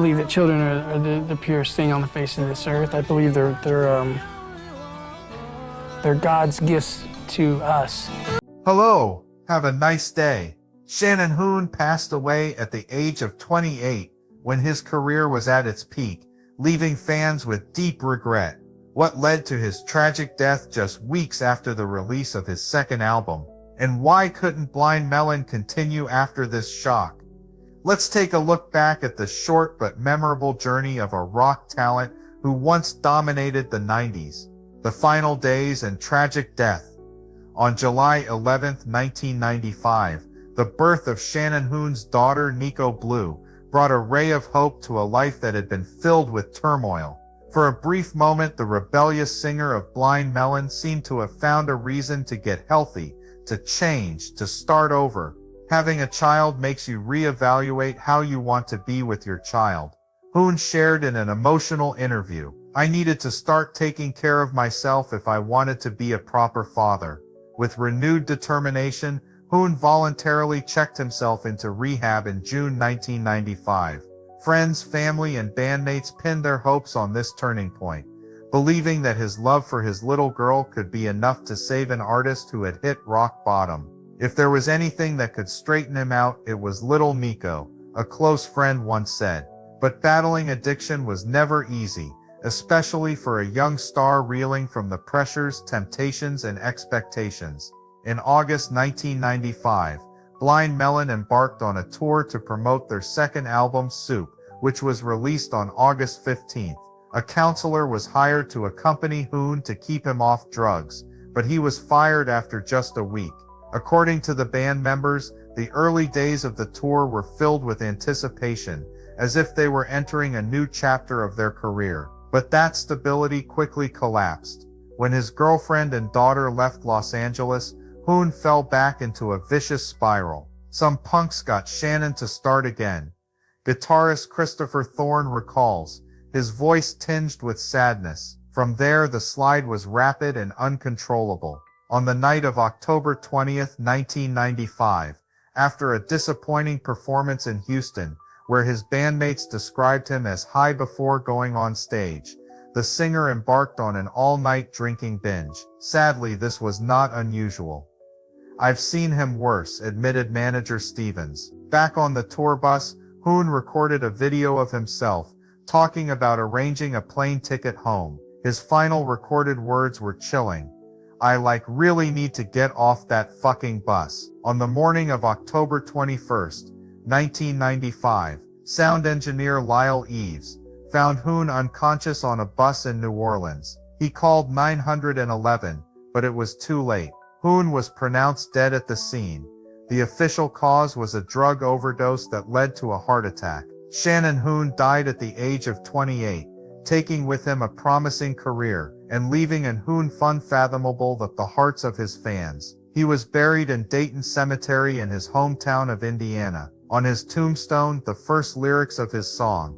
believe that children are the purest thing on the face of this earth. I believe they're God's gifts to us. Hello, have a nice day. Shannon Hoon passed away at the age of 28 when his career was at its peak, leaving fans with deep regret. What led to his tragic death just weeks after the release of his second album? And why couldn't Blind Melon continue after this shock? Let's take a look back at the short but memorable journey of a rock talent who once dominated the 90s, the final days and tragic death. On July 11, 1995, the birth of Shannon Hoon's daughter Nico Blue brought a ray of hope to a life that had been filled with turmoil. For a brief moment, the rebellious singer of Blind Melon seemed to have found a reason to get healthy, to change, to start over. Having a child makes you reevaluate how you want to be with your child. Hoon shared in an emotional interview, "I needed to start taking care of myself if I wanted to be a proper father." With renewed determination, Hoon voluntarily checked himself into rehab in June 1995. Friends, family, and bandmates pinned their hopes on this turning point, believing that his love for his little girl could be enough to save an artist who had hit rock bottom. If there was anything that could straighten him out, it was little Nico, a close friend once said. But battling addiction was never easy, especially for a young star reeling from the pressures, temptations, and expectations. In August 1995, Blind Melon embarked on a tour to promote their second album, Soup, which was released on August 15th. A counselor was hired to accompany Hoon to keep him off drugs, but he was fired after just a week. According to the band members, the early days of the tour were filled with anticipation, as if they were entering a new chapter of their career. But that stability quickly collapsed. When his girlfriend and daughter left Los Angeles, Hoon fell back into a vicious spiral. Some punks got Shannon to start again. Guitarist Christopher Thorne recalls, his voice tinged with sadness. From there, the slide was rapid and uncontrollable. On the night of October 20th, 1995, after a disappointing performance in Houston, where his bandmates described him as high before going on stage, the singer embarked on an all-night drinking binge. Sadly, this was not unusual. "I've seen him worse," admitted manager Stevens. Back on the tour bus, Hoon recorded a video of himself, talking about arranging a plane ticket home. His final recorded words were chilling. "I really need to get off that fucking bus." On the morning of October 21st, 1995, sound engineer Lyle Eves found Hoon unconscious on a bus in New Orleans. He called 911, but it was too late. Hoon was pronounced dead at the scene. The official cause was a drug overdose that led to a heart attack. Shannon Hoon died at the age of 28, taking with him a promising career and leaving an Hoon unfathomable that the hearts of his fans. He was buried in Dayton Cemetery in his hometown of Indiana. On his tombstone, the first lyrics of his song,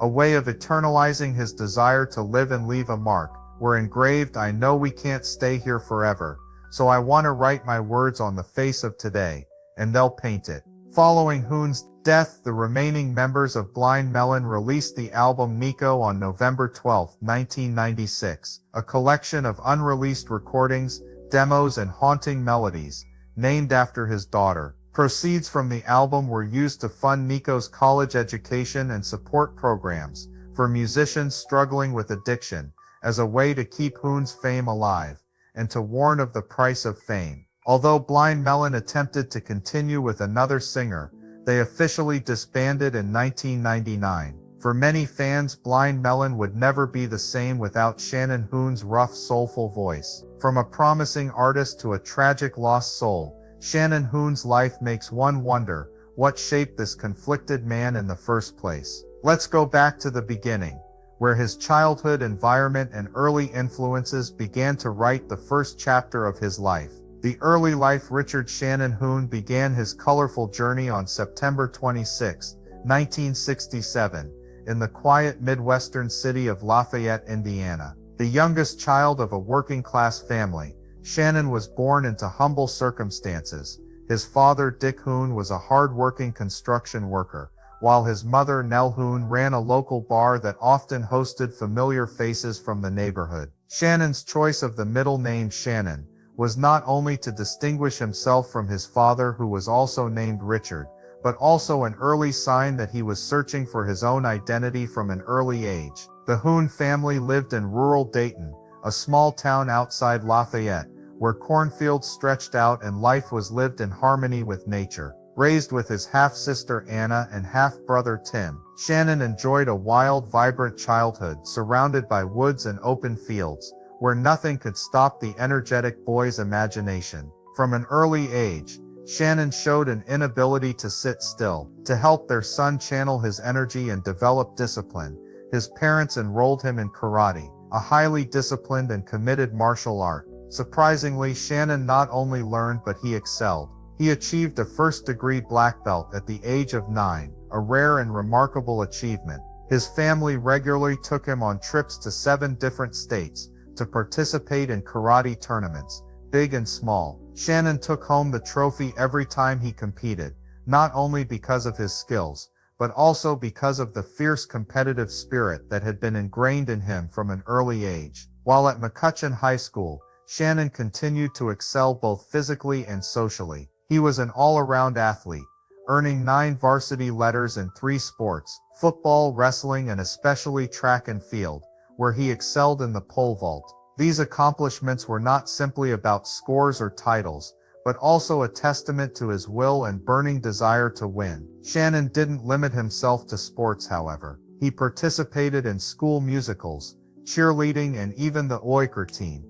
a way of eternalizing his desire to live and leave a mark, were engraved. "I know we can't stay here forever, so I want to write my words on the face of today, and they'll paint it." Following Hoon's death, the remaining members of Blind Melon released the album Nico on November 12, 1996, a collection of unreleased recordings, demos, and haunting melodies, named after his daughter. Proceeds from the album were used to fund Nico's college education and support programs for musicians struggling with addiction, as a way to keep Hoon's fame alive, and to warn of the price of fame. Although Blind Melon attempted to continue with another singer, they officially disbanded in 1999. For many fans, Blind Melon would never be the same without Shannon Hoon's rough, soulful voice. From a promising artist to a tragic lost soul, Shannon Hoon's life makes one wonder, what shaped this conflicted man in the first place? Let's go back to the beginning, where his childhood environment and early influences began to write the first chapter of his life. The early life. Richard Shannon Hoon began his colorful journey on September 26, 1967, in the quiet Midwestern city of Lafayette, Indiana. The youngest child of a working-class family, Shannon was born into humble circumstances. His father, Dick Hoon, was a hard-working construction worker, while his mother Nell Hoon ran a local bar that often hosted familiar faces from the neighborhood. Shannon's choice of the middle name Shannon was not only to distinguish himself from his father, who was also named Richard, but also an early sign that he was searching for his own identity from an early age. The Hoon family lived in rural Dayton, a small town outside Lafayette, where cornfields stretched out and life was lived in harmony with nature. Raised with his half-sister Anna and half-brother Tim, Shannon enjoyed a wild, vibrant childhood surrounded by woods and open fields, where nothing could stop the energetic boy's imagination. From an early age, Shannon showed an inability to sit still. To help their son channel his energy and develop discipline, his parents enrolled him in karate, a highly disciplined and committed martial art. Surprisingly, Shannon not only learned but he excelled. He achieved a first-degree black belt at the age of 9, a rare and remarkable achievement. His family regularly took him on trips to 7 different states to participate in karate tournaments, big and small. Shannon took home the trophy every time he competed, not only because of his skills, but also because of the fierce competitive spirit that had been ingrained in him from an early age. While at McCutcheon High School, Shannon continued to excel both physically and socially. He was an all-around athlete, earning 9 varsity letters in 3 sports: football, wrestling, and especially track and field, where he excelled in the pole vault. These accomplishments were not simply about scores or titles, but also a testament to his will and burning desire to win. Shannon didn't limit himself to sports, however. He participated in school musicals, cheerleading, and even the Oyster team,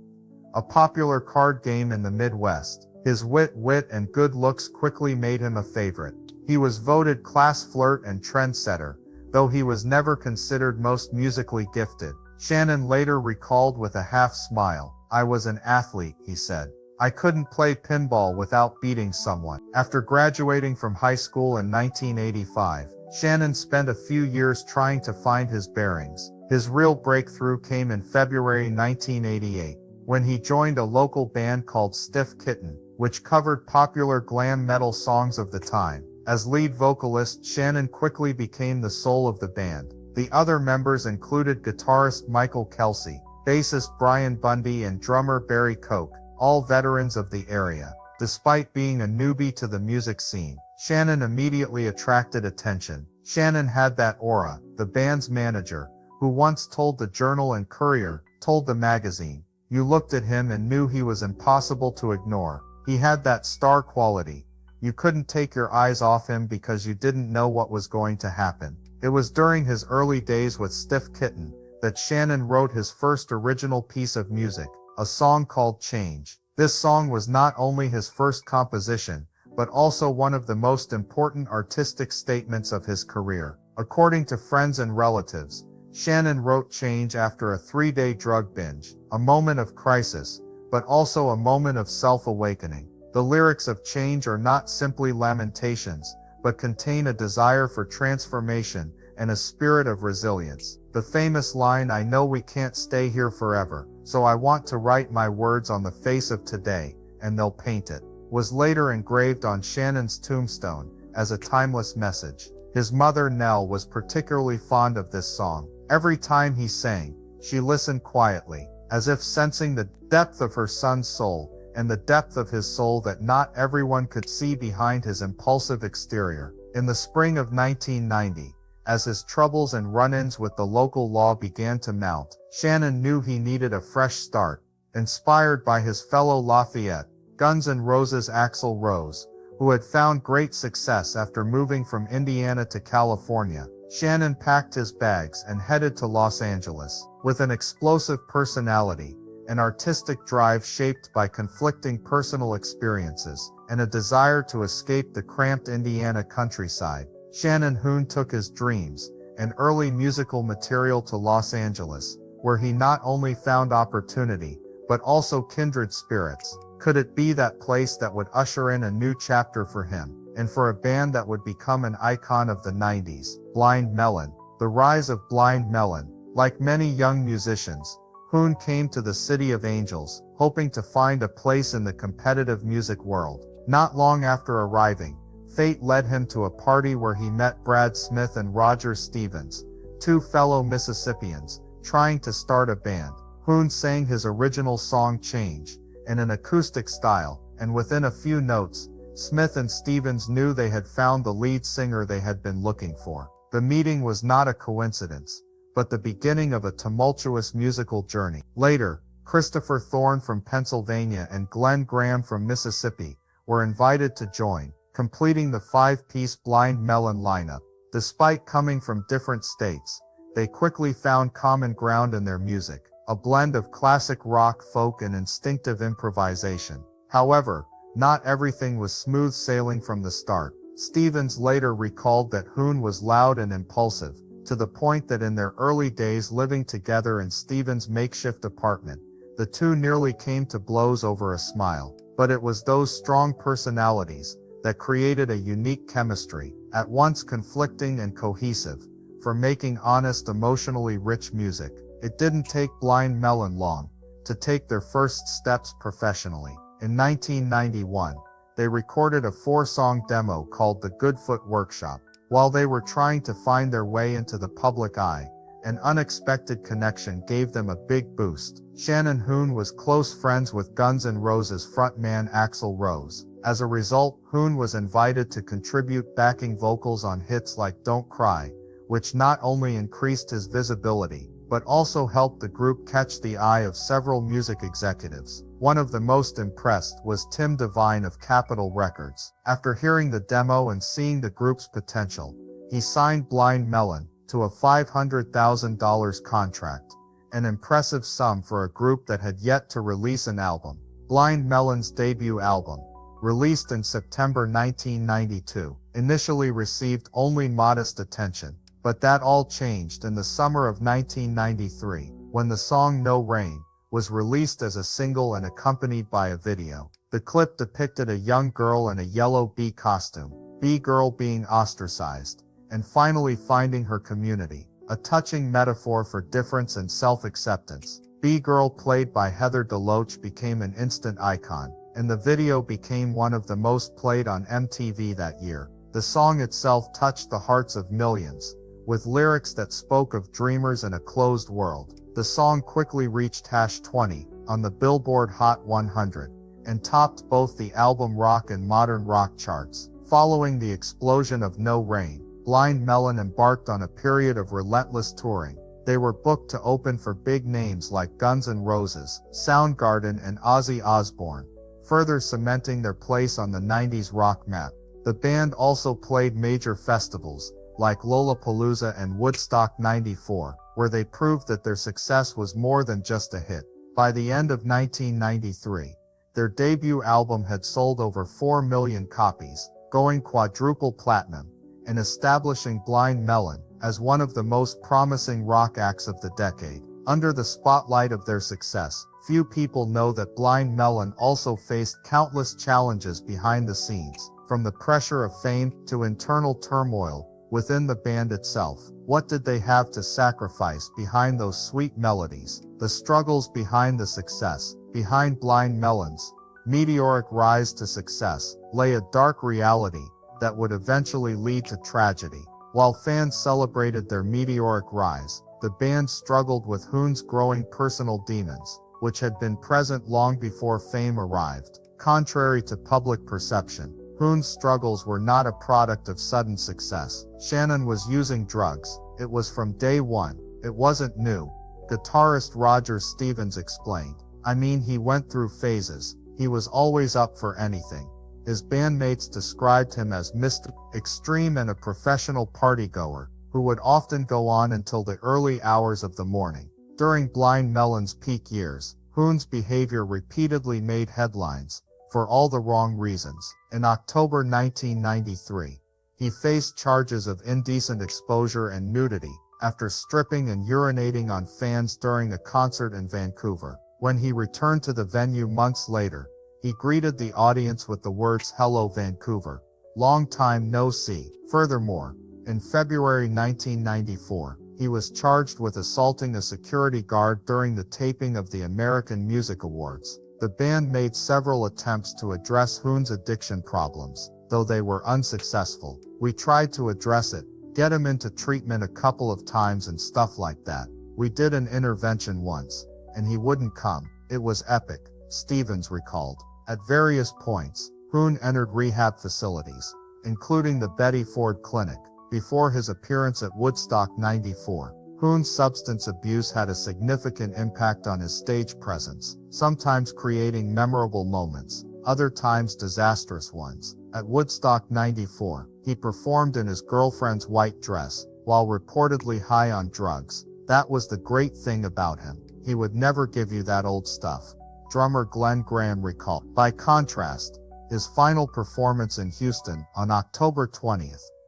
a popular card game in the Midwest. His wit and good looks quickly made him a favorite. He was voted class flirt and trendsetter, though he was never considered most musically gifted. Shannon later recalled with a half-smile, "I was an athlete," he said. "I couldn't play pinball without beating someone." After graduating from high school in 1985, Shannon spent a few years trying to find his bearings. His real breakthrough came in February 1988, when he joined a local band called Stiff Kitten, which covered popular glam metal songs of the time. As lead vocalist, Shannon quickly became the soul of the band. The other members included guitarist Michael Kelsey, bassist Brian Bundy, and drummer Barry Koch, all veterans of the area. Despite being a newbie to the music scene, Shannon immediately attracted attention. Shannon had that aura, the band's manager, who once told the Journal and Courier, told the magazine, "You looked at him and knew he was impossible to ignore. He had that star quality. You couldn't take your eyes off him because you didn't know what was going to happen." It was during his early days with Stiff Kitten that Shannon wrote his first original piece of music, a song called Change. This song was not only his first composition, but also one of the most important artistic statements of his career. According to friends and relatives, Shannon wrote Change after a 3-day drug binge, a moment of crisis, but also a moment of self-awakening. The lyrics of Change are not simply lamentations, but contain a desire for transformation and a spirit of resilience. The famous line, "I know we can't stay here forever, so I want to write my words on the face of today, and they'll paint it," was later engraved on Shannon's tombstone as a timeless message. His mother Nell was particularly fond of this song. Every time he sang, she listened quietly, as if sensing the depth of her son's soul, and the depth of his soul that not everyone could see behind his impulsive exterior. In the spring of 1990, as his troubles and run-ins with the local law began to mount, Shannon knew he needed a fresh start. Inspired by his fellow Lafayette, Guns N' Roses' Axl Rose, who had found great success after moving from Indiana to California, Shannon packed his bags and headed to Los Angeles. With an explosive personality, an artistic drive shaped by conflicting personal experiences, and a desire to escape the cramped Indiana countryside, Shannon Hoon took his dreams and early musical material to Los Angeles, where he not only found opportunity, but also kindred spirits. Could it be that place that would usher in a new chapter for him, and for a band that would become an icon of the 90s? Blind Melon. The rise of Blind Melon. Like many young musicians, Hoon came to the City of Angels, hoping to find a place in the competitive music world. Not long after arriving, Fate led him to a party where he met Brad Smith and Roger Stevens, two fellow Mississippians, trying to start a band. Hoon sang his original song Change, in an acoustic style, and within a few notes, Smith and Stevens knew they had found the lead singer they had been looking for. The meeting was not a coincidence, but the beginning of a tumultuous musical journey. Later, Christopher Thorne from Pennsylvania and Glenn Graham from Mississippi were invited to join, completing the five-piece Blind Melon lineup. Despite coming from different states, they quickly found common ground in their music, a blend of classic rock, folk, and instinctive improvisation. However, not everything was smooth sailing from the start. Stevens later recalled that Hoon was loud and impulsive, to the point that in their early days living together in Stevens' makeshift apartment, the two nearly came to blows over a smile. But it was those strong personalities that created a unique chemistry, at once conflicting and cohesive, for making honest, emotionally rich music. It didn't take Blind Melon long to take their first steps professionally. In 1991, they recorded a 4-song demo called The Goodfoot Workshop. While they were trying to find their way into the public eye, an unexpected connection gave them a big boost. Shannon Hoon was close friends with Guns N' Roses frontman Axl Rose. As a result, Hoon was invited to contribute backing vocals on hits like Don't Cry, which not only increased his visibility, but also helped the group catch the eye of several music executives. One of the most impressed was Tim Devine of Capitol Records. After hearing the demo and seeing the group's potential, he signed Blind Melon to a $500,000 contract, an impressive sum for a group that had yet to release an album. Blind Melon's debut album, released in September 1992, initially received only modest attention, but that all changed in the summer of 1993, when the song No Rain was released as a single and accompanied by a video. The clip depicted a young girl in a yellow bee costume, Bee Girl being ostracized, and finally finding her community, a touching metaphor for difference and self-acceptance. Bee Girl, played by Heather DeLoach, became an instant icon, and the video became one of the most played on MTV that year. The song itself touched the hearts of millions, with lyrics that spoke of dreamers in a closed world. The song quickly reached #20 on the Billboard Hot 100, and topped both the album rock and modern rock charts. Following the explosion of No Rain, Blind Melon embarked on a period of relentless touring. They were booked to open for big names like Guns N' Roses, Soundgarden, and Ozzy Osbourne, further cementing their place on the 90s rock map. The band also played major festivals, like Lollapalooza and Woodstock '94, where they proved that their success was more than just a hit. By the end of 1993, their debut album had sold over 4 million copies, going quadruple platinum, and establishing Blind Melon as one of the most promising rock acts of the decade. Under the spotlight of their success, few people know that Blind Melon also faced countless challenges behind the scenes, from the pressure of fame to internal turmoil within the band itself. What did they have to sacrifice behind those sweet melodies? The struggles behind the success. Behind Blind Melon's meteoric rise to success lay a dark reality that would eventually lead to tragedy. While fans celebrated their meteoric rise, the band struggled with Hoon's growing personal demons, which had been present long before fame arrived. Contrary to public perception, Hoon's struggles were not a product of sudden success. Shannon was using drugs. It was from day one. It wasn't new. Guitarist Roger Stevens explained. I mean, he went through phases. He was always up for anything. His bandmates described him as Mr. Extreme and a professional partygoer, who would often go on until the early hours of the morning. During Blind Melon's peak years, Hoon's behavior repeatedly made headlines, for all the wrong reasons. In October 1993, he faced charges of indecent exposure and nudity, after stripping and urinating on fans during a concert in Vancouver. When he returned to the venue months later, he greeted the audience with the words, "Hello Vancouver. Long time no see." Furthermore, in February 1994, he was charged with assaulting a security guard during the taping of the American Music Awards. The band made several attempts to address Hoon's addiction problems. though they were unsuccessful. We tried to address it, get him into treatment a couple of times and stuff like that. We did an intervention once, and he wouldn't come. It was epic, Stevens recalled. At various points, Hoon entered rehab facilities, including the Betty Ford Clinic. Before his appearance at Woodstock 94, Hoon's substance abuse had a significant impact on his stage presence, sometimes creating memorable moments, other times disastrous ones. At Woodstock 94, he performed in his girlfriend's white dress, while reportedly high on drugs. That was the great thing about him. He would never give you that old stuff, drummer Glenn Graham recalled. By contrast, his final performance in Houston on October 20,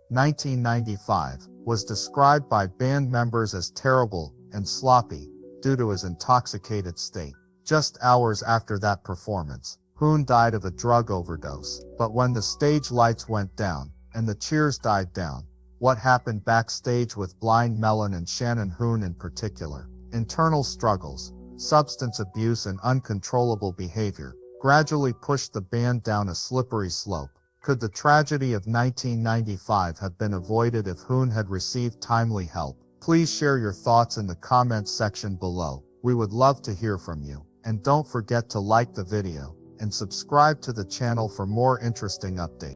1995, was described by band members as terrible and sloppy due to his intoxicated state. Just hours after that performance, Hoon died of a drug overdose. But when the stage lights went down and the cheers died down, what happened backstage with Blind Melon and Shannon Hoon in particular? Internal struggles, substance abuse and uncontrollable behavior gradually pushed the band down a slippery slope. Could the tragedy of 1995 have been avoided if Hoon had received timely help? Please share your thoughts in the comments section below. We would love to hear from you. And don't forget to like the video and subscribe to the channel for more interesting updates.